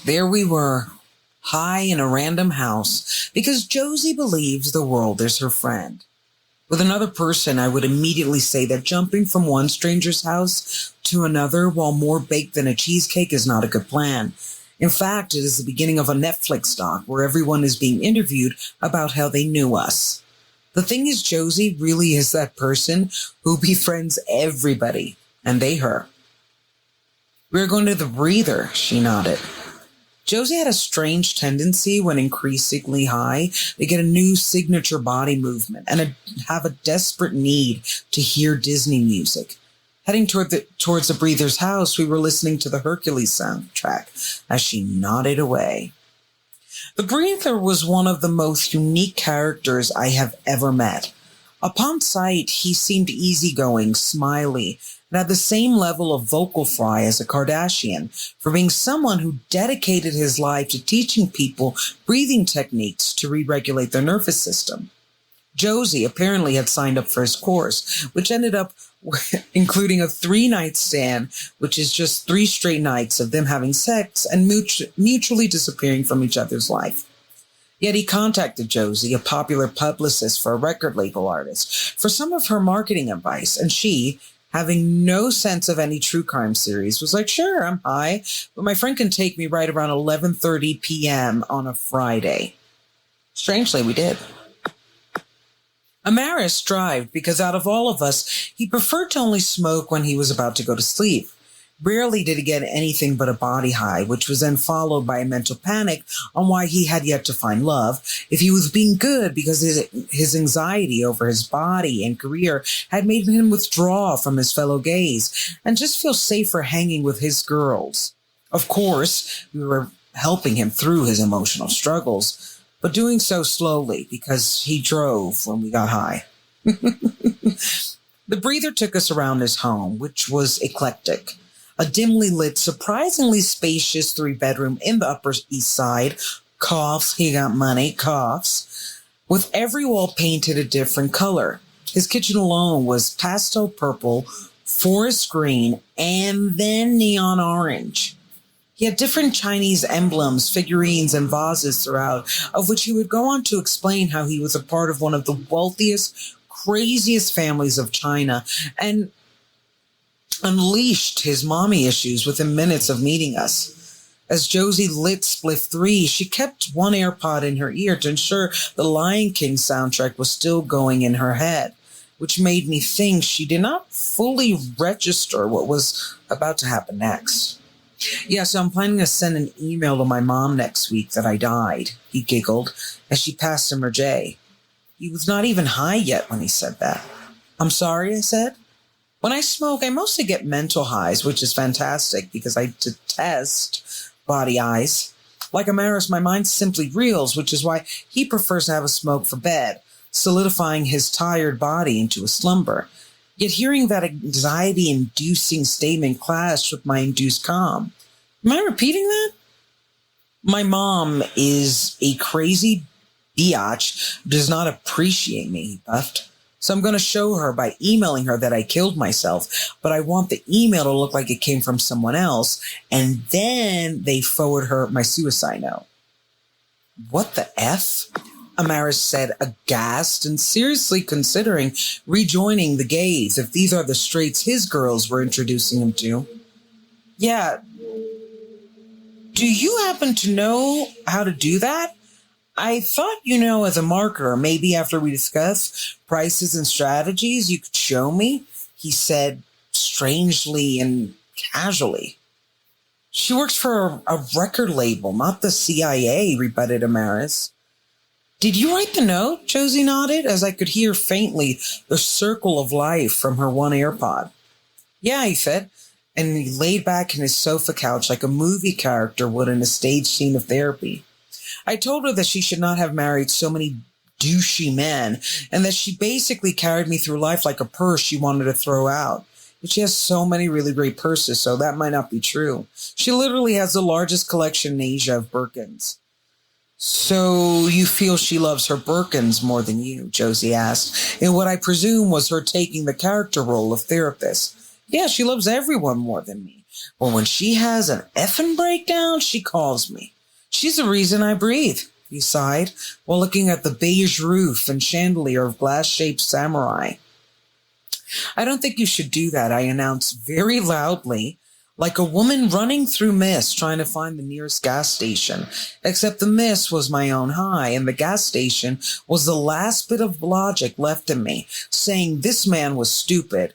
There we were, high in a random house, because Josie believes the world is her friend. With another person, I would immediately say that jumping from one stranger's house to another while more baked than a cheesecake is not a good plan. In fact, it is the beginning of a Netflix doc where everyone is being interviewed about how they knew us. The thing is, Josie really is that person who befriends everybody, and they her. We're going to the breather, she nodded. Josie had a strange tendency when increasingly high to get a new signature body movement and have a desperate need to hear Disney music. Heading towards the breather's house, we were listening to the Hercules soundtrack as she nodded away. The breather was one of the most unique characters I have ever met. Upon sight, he seemed easygoing, smiley, and had the same level of vocal fry as a Kardashian for being someone who dedicated his life to teaching people breathing techniques to re-regulate their nervous system. Josie apparently had signed up for his course, which ended up including a 3-night stand, which is just 3 straight nights of them having sex and mutually disappearing from each other's life. Yet he contacted Josie, a popular publicist for a record label artist, for some of her marketing advice, and she, having no sense of any true crime series, was like, sure, I'm high, but my friend can take me right around 11:30 p.m. on a Friday. Strangely, we did. Amaris strived because out of all of us, he preferred to only smoke when he was about to go to sleep. Rarely did he get anything but a body high, which was then followed by a mental panic on why he had yet to find love, if he was being good because his anxiety over his body and career had made him withdraw from his fellow gays and just feel safer hanging with his girls. Of course, we were helping him through his emotional struggles, but doing so slowly because he drove when we got high. The breather took us around his home, which was eclectic. A dimly lit, surprisingly spacious 3-bedroom in the Upper East Side. Coughs, he got money, coughs. With every wall painted a different color. His kitchen alone was pastel purple, forest green, and then neon orange. He had different Chinese emblems, figurines, and vases throughout, of which he would go on to explain how he was a part of one of the wealthiest, craziest families of China, and unleashed his mommy issues within minutes of meeting us. As Josie lit Spliff 3, she kept one AirPod in her ear to ensure the Lion King soundtrack was still going in her head, which made me think she did not fully register what was about to happen next. Yeah, so I'm planning to send an email to my mom next week that I died, he giggled as she passed him her J. He was not even high yet when he said that. I'm sorry, I said. When I smoke, I mostly get mental highs, which is fantastic because I detest body highs. Like Amaris, my mind simply reels, which is why he prefers to have a smoke for bed, solidifying his tired body into a slumber. Yet hearing that anxiety-inducing statement clashed with my induced calm. Am I repeating that? My mom is a crazy biatch who does not appreciate me, he puffed. So I'm going to show her by emailing her that I killed myself, but I want the email to look like it came from someone else, and then they forward her my suicide note. What the F? Amaris said, aghast and seriously considering rejoining the gays if these are the straights his girls were introducing him to. Yeah. Do you happen to know how to do that? I thought, as a marketer, maybe after we discuss prices and strategies, you could show me, he said strangely and casually. She works for a record label, not the CIA, rebutted Amaris. Did you write the note? Josie nodded, as I could hear faintly the circle of life from her one AirPod. Yeah, he said, and he laid back in his sofa couch like a movie character would in a stage scene of therapy. I told her that she should not have married so many douchey men, and that she basically carried me through life like a purse she wanted to throw out. But she has so many really great purses, so that might not be true. She literally has the largest collection in Asia of Birkins. So you feel she loves her Birkins more than you? Josie asked, in what I presume was her taking the character role of therapist. Yeah, she loves everyone more than me. Well, when she has an effing breakdown, she calls me. She's the reason I breathe, he sighed, while looking at the beige roof and chandelier of glass-shaped samurai. I don't think you should do that, I announced very loudly, like a woman running through mist trying to find the nearest gas station, except the mist was my own high, and the gas station was the last bit of logic left in me, saying this man was stupid.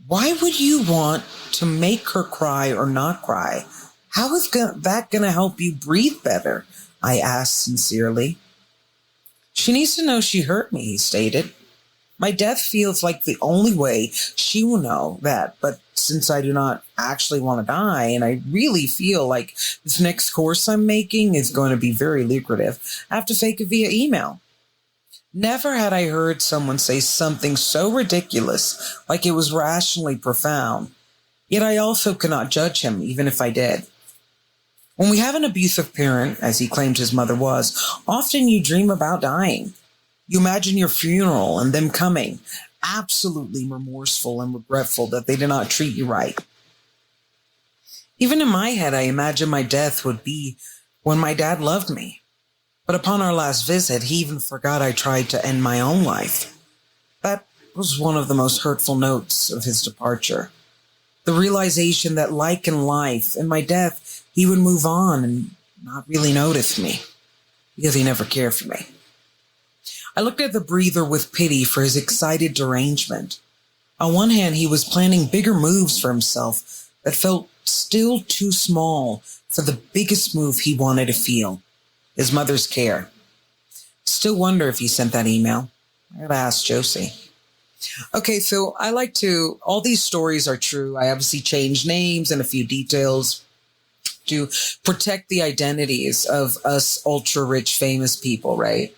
Why would you want to make her cry or not cry? How is that going to help you breathe better? I asked sincerely. She needs to know she hurt me, he stated. My death feels like the only way she will know that, but since I do not actually want to die, and I really feel like this next course I'm making is going to be very lucrative, I have to fake it via email. Never had I heard someone say something so ridiculous, like it was rationally profound. Yet I also cannot judge him, even if I did. When we have an abusive parent, as he claimed his mother was, often you dream about dying. You imagine your funeral and them coming, absolutely remorseful and regretful that they did not treat you right. Even in my head, I imagined my death would be when my dad loved me. But upon our last visit, he even forgot I tried to end my own life. That was one of the most hurtful notes of his departure. The realization that, like in life, in my death, he would move on and not really notice me, because he never cared for me. I looked at the breather with pity for his excited derangement. On one hand, he was planning bigger moves for himself that felt still too small for the biggest move he wanted to feel, his mother's care. Still wonder if he sent that email. I gotta ask Josie. Okay, so all these stories are true. I obviously changed names and a few details to protect the identities of us ultra-rich famous people, right?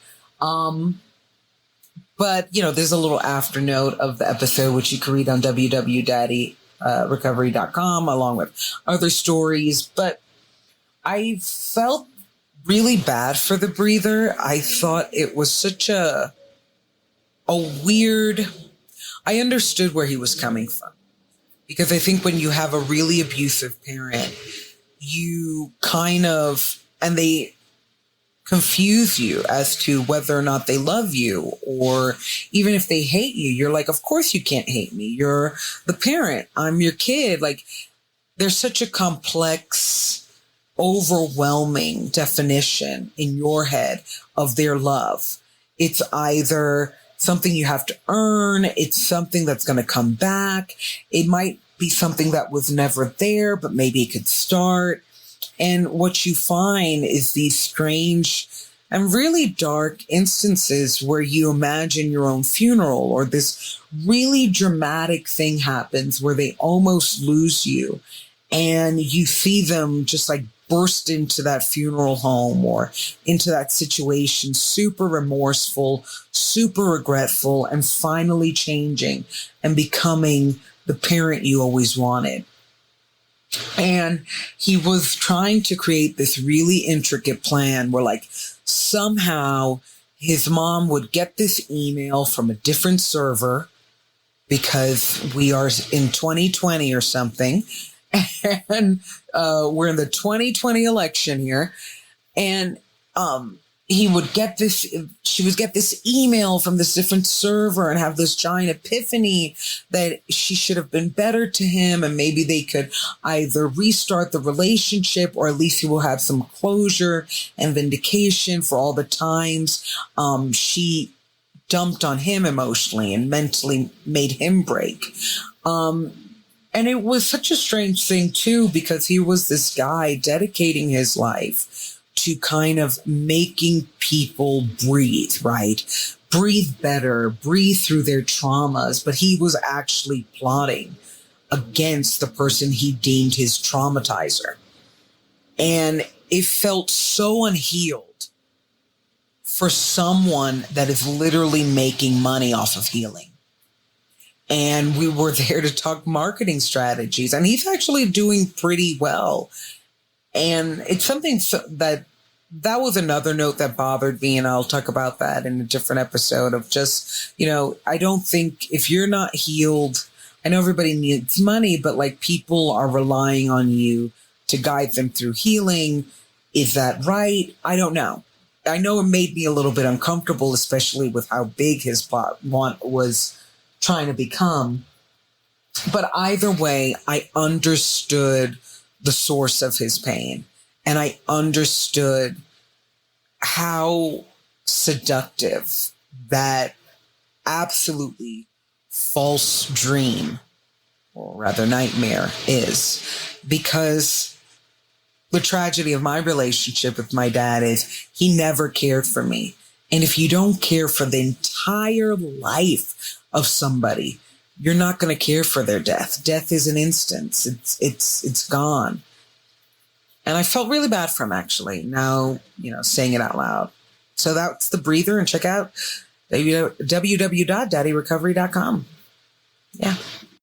But, there's a little after note of the episode, which you can read on www.daddyrecovery.com, along with other stories. But I felt really bad for the breather. I thought it was such a weird... I understood where he was coming from. Because I think when you have a really abusive parent, you and they confuse you as to whether or not they love you, or even if they hate you, you're like, of course you can't hate me. You're the parent. I'm your kid. Like, there's such a complex, overwhelming definition in your head of their love. It's either something you have to earn. It's something that's going to come back. It might be something that was never there, but maybe it could start. And what you find is these strange and really dark instances where you imagine your own funeral, or this really dramatic thing happens where they almost lose you, and you see them just like burst into that funeral home or into that situation, super remorseful, super regretful, and finally changing and becoming the parent you always wanted. And he was trying to create this really intricate plan where, like, somehow his mom would get this email from a different server, because we are in 2020 or something, and we're in the 2020 election here, and she would get this email from this different server and have this giant epiphany that she should have been better to him, and maybe they could either restart the relationship, or at least he will have some closure and vindication for all the times she dumped on him emotionally and mentally made him break. And it was such a strange thing too, because he was this guy dedicating his life to kind of making people breathe, right? Breathe better, breathe through their traumas. But he was actually plotting against the person he deemed his traumatizer. And it felt so unhealed for someone that is literally making money off of healing. And we were there to talk marketing strategies, and he's actually doing pretty well. And it's something that was another note that bothered me, and I'll talk about that in a different episode of just, I don't think if you're not healed, I know everybody needs money, but like people are relying on you to guide them through healing. Is that right? I don't know. I know it made me a little bit uncomfortable, especially with how big his plot was trying to become. But either way, I understood the source of his pain, and I understood how seductive that absolutely false dream, or rather nightmare, is. Because the tragedy of my relationship with my dad is he never cared for me. And if you don't care for the entire life of somebody, you're not going to care for their death. Death is an instance. It's gone. And I felt really bad for him, actually, now, saying it out loud. So that's The Breather, and check out www.daddyrecovery.com. Yeah.